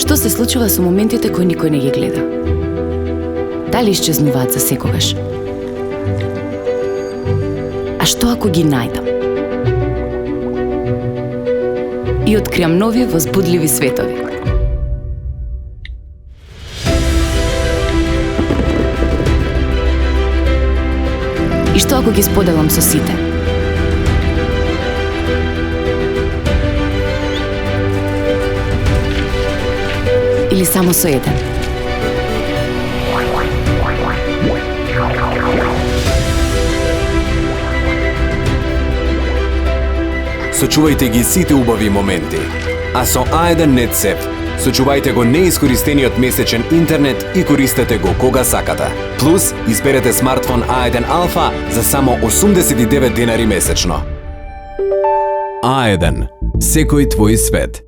Што се случува со моментите кои никој не ги гледа? Дали исчезнуваат за секогаш? А што ако ги најдам? И откриам нови возбудливи светови. И што ако ги споделам со сите? Или само со еден? Сочувајте ги сите убави моменти. А со A1 Net Save сочувајте го неискористениот месечен интернет и користете го кога сакате. Плюс, изберете смартфон A1 Alpha за само 89 денари месечно. A1. Секој твој свет.